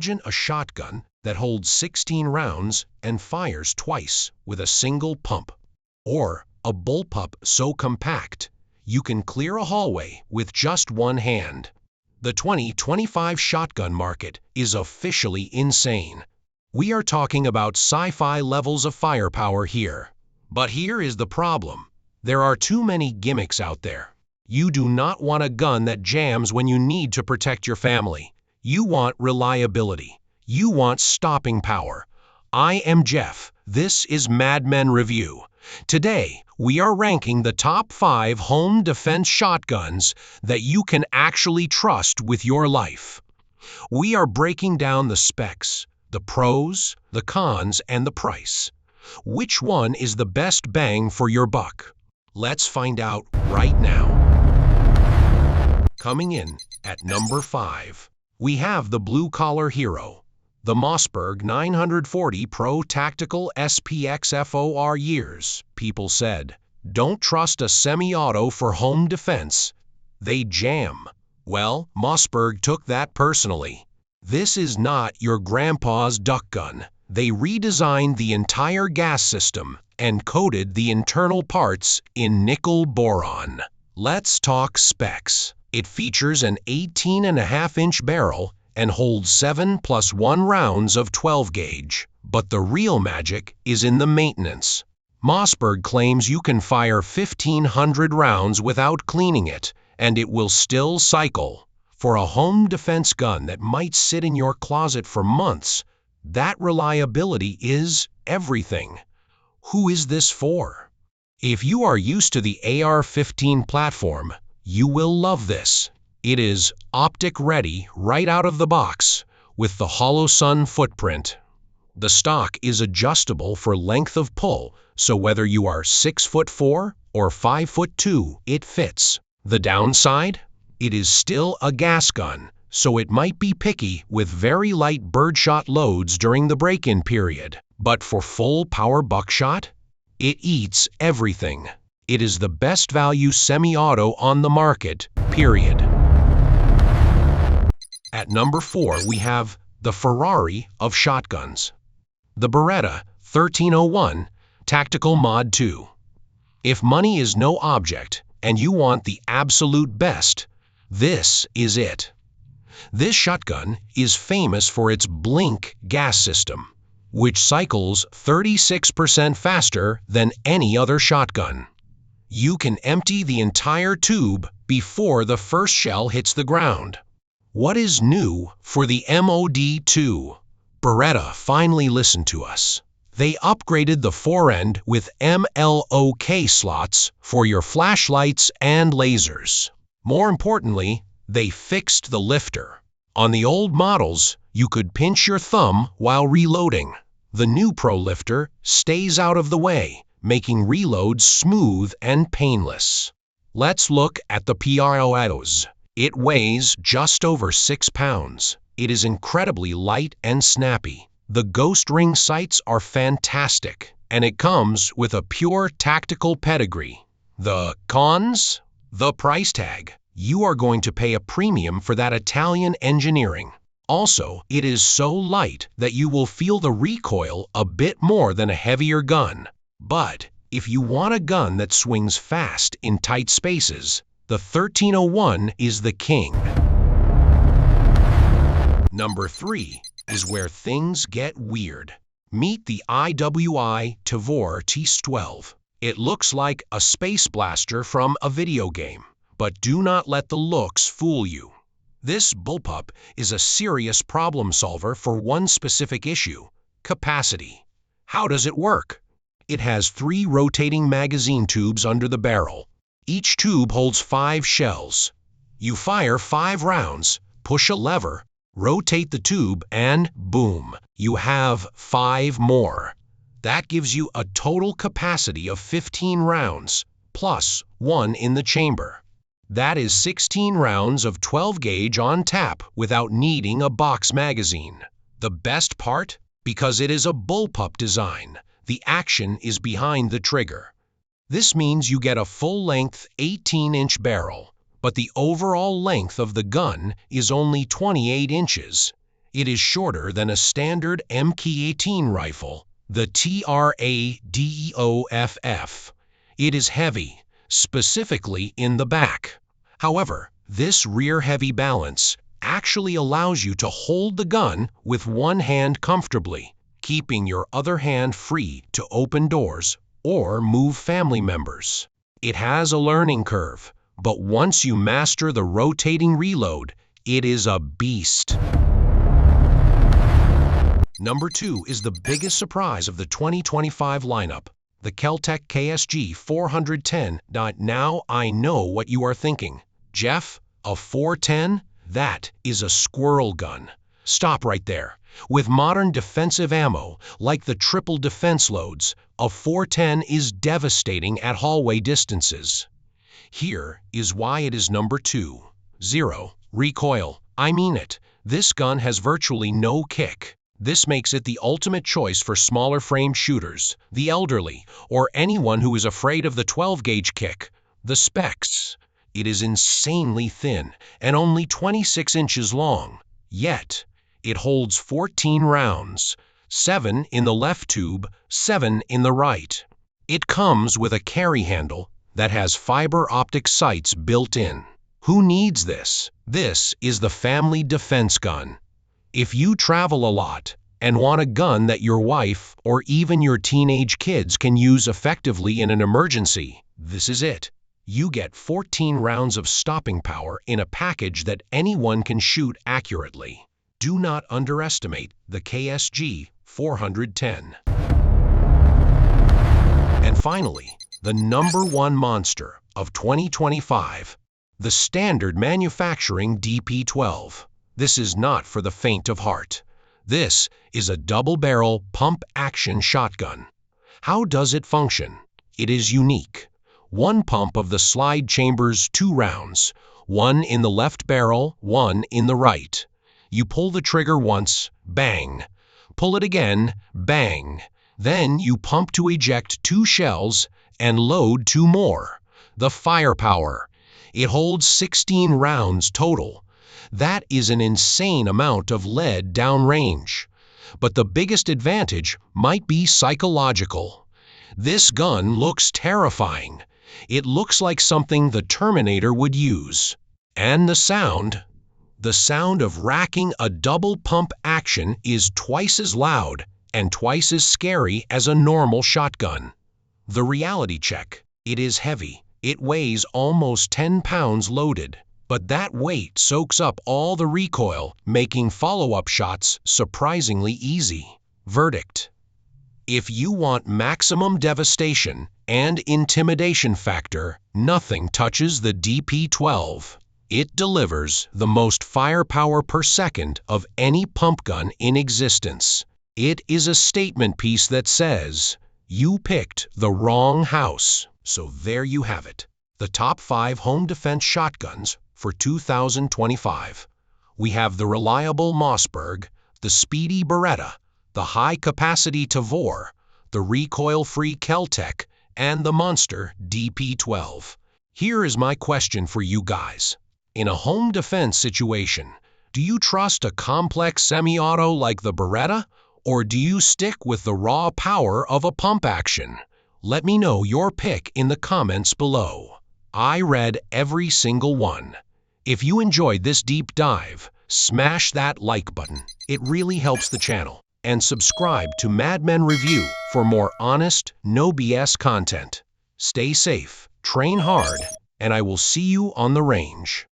Imagine a shotgun that holds 16 rounds and fires twice with a single pump. Or a Bullpup so compact, you can clear a hallway with just one hand. The 2025 shotgun market is officially insane. We are talking about sci-fi levels of firepower here. But here is the problem. There are too many gimmicks out there. You do not want a gun that jams when you need to protect your family. You want reliability. You want stopping power. I am Jeff. This is Mad Men Review. Today, we are ranking the top 5 home defense shotguns that you can actually trust with your life. We are breaking down the specs, the pros, the cons, and the price. Which one is the best bang for your buck? Let's find out right now. Coming in at number 5, we have the blue-collar hero, the Mossberg 940 Pro Tactical SPX. For years, people said, don't trust a semi-auto for home defense. They jam. Well, Mossberg took that personally. This is not your grandpa's duck gun. They redesigned the entire gas system and coated the internal parts in nickel boron. Let's talk specs. It features an 18.5-inch barrel and holds 7+1 rounds of 12 gauge. But the real magic is in the maintenance. Mossberg claims you can fire 1,500 rounds without cleaning it, and it will still cycle. For a home defense gun that might sit in your closet for months, that reliability is everything. Who is this for? If you are used to the AR-15 platform, you will love this. It is optic ready right out of the box with the hollow sun footprint. The stock is adjustable for length of pull, so whether you are 6'4" or 5'2", it fits. The downside? It is still a gas gun, so it might be picky with very light birdshot loads during the break-in period. But for full power buckshot, it eats everything. It is the best value semi-auto on the market, period. At number 4, we have the Ferrari of shotguns, the Beretta 1301 Tactical Mod 2. If money is no object and you want the absolute best, this is it. This shotgun is famous for its blink gas system, which cycles 36% faster than any other shotgun. You can empty the entire tube before the first shell hits the ground. What is new for the MOD2? Beretta finally listened to us. They upgraded the forend with MLOK slots for your flashlights and lasers. More importantly, they fixed the lifter. On the old models, you could pinch your thumb while reloading. The new Pro lifter stays out of the way, making reloads smooth and painless. Let's look at the PROs. It weighs just over 6 pounds. It is incredibly light and snappy. The ghost ring sights are fantastic, and it comes with a pure tactical pedigree. The cons? The price tag. You are going to pay a premium for that Italian engineering. Also, it is so light that you will feel the recoil a bit more than a heavier gun. But if you want a gun that swings fast in tight spaces, the 1301 is the king. Number 3 is where things get weird. Meet the IWI Tavor TS12. It looks like a space blaster from a video game, but do not let the looks fool you. This Bullpup is a serious problem solver for one specific issue: capacity. How does it work? It has 3 rotating magazine tubes under the barrel. Each tube holds 5 shells. You fire 5 rounds, push a lever, rotate the tube, and boom, you have 5 more. That gives you a total capacity of 15 rounds, plus 1 in the chamber. That is 16 rounds of 12 gauge on tap without needing a box magazine. The best part? Because it is a Bullpup design, the action is behind the trigger. This means you get a full-length 18-inch barrel, but the overall length of the gun is only 28 inches, It is shorter than a standard MK18 rifle, the TRADEOFF. It is heavy, specifically in the back. However, this rear-heavy balance actually allows you to hold the gun with one hand comfortably, keeping your other hand free to open doors or move family members. It has a learning curve, but once you master the rotating reload, it is a beast. Number 2 is the biggest surprise of the 2025 lineup, the Kel-Tec KSG410. Now I know what you are thinking. Jeff, a 410? That is a squirrel gun. Stop right there. With modern defensive ammo, like the triple defense loads, a 410 is devastating at hallway distances. Here is why it is number 2. 0. Recoil. I mean it. This gun has virtually no kick. This makes it the ultimate choice for smaller frame shooters, the elderly, or anyone who is afraid of the 12-gauge kick. The specs. It is insanely thin and only 26 inches long. Yet, it holds 14 rounds, 7 in the left tube, 7 in the right. It comes with a carry handle that has fiber optic sights built in. Who needs this? This is the family defense gun. If you travel a lot and want a gun that your wife or even your teenage kids can use effectively in an emergency, this is it. You get 14 rounds of stopping power in a package that anyone can shoot accurately. Do not underestimate the KSG410. And finally, the number 1 monster of 2025, the standard manufacturing DP12. This is not for the faint of heart. This is a double-barrel pump-action shotgun. How does it function? It is unique. One pump of the slide chambers 2 rounds, one in the left barrel, one in the right. You pull the trigger once, bang. Pull it again, bang. Then you pump to eject 2 shells and load 2 more. The firepower. It holds 16 rounds total. That is an insane amount of lead downrange. But the biggest advantage might be psychological. This gun looks terrifying. It looks like something the Terminator would use. And the sound of racking a double pump action is twice as loud and twice as scary as a normal shotgun. The reality check. It is heavy. It weighs almost 10 pounds loaded. But that weight soaks up all the recoil, making follow-up shots surprisingly easy. Verdict. If you want maximum devastation and intimidation factor, nothing touches the DP12. It delivers the most firepower per second of any pump gun in existence. It is a statement piece that says, you picked the wrong house. So there you have it. The top 5 home defense shotguns for 2025. We have the reliable Mossberg, the speedy Beretta, the high-capacity Tavor, the recoil-free Kel-Tec, and the monster DP12. Here is my question for you guys. In a home defense situation, do you trust a complex semi-auto like the Beretta, or do you stick with the raw power of a pump action? Let me know your pick in the comments below. I read every single one. If you enjoyed this deep dive, smash that like button. It really helps the channel. And subscribe to Madmen Review for more honest, no BS content. Stay safe, train hard, and I will see you on the range.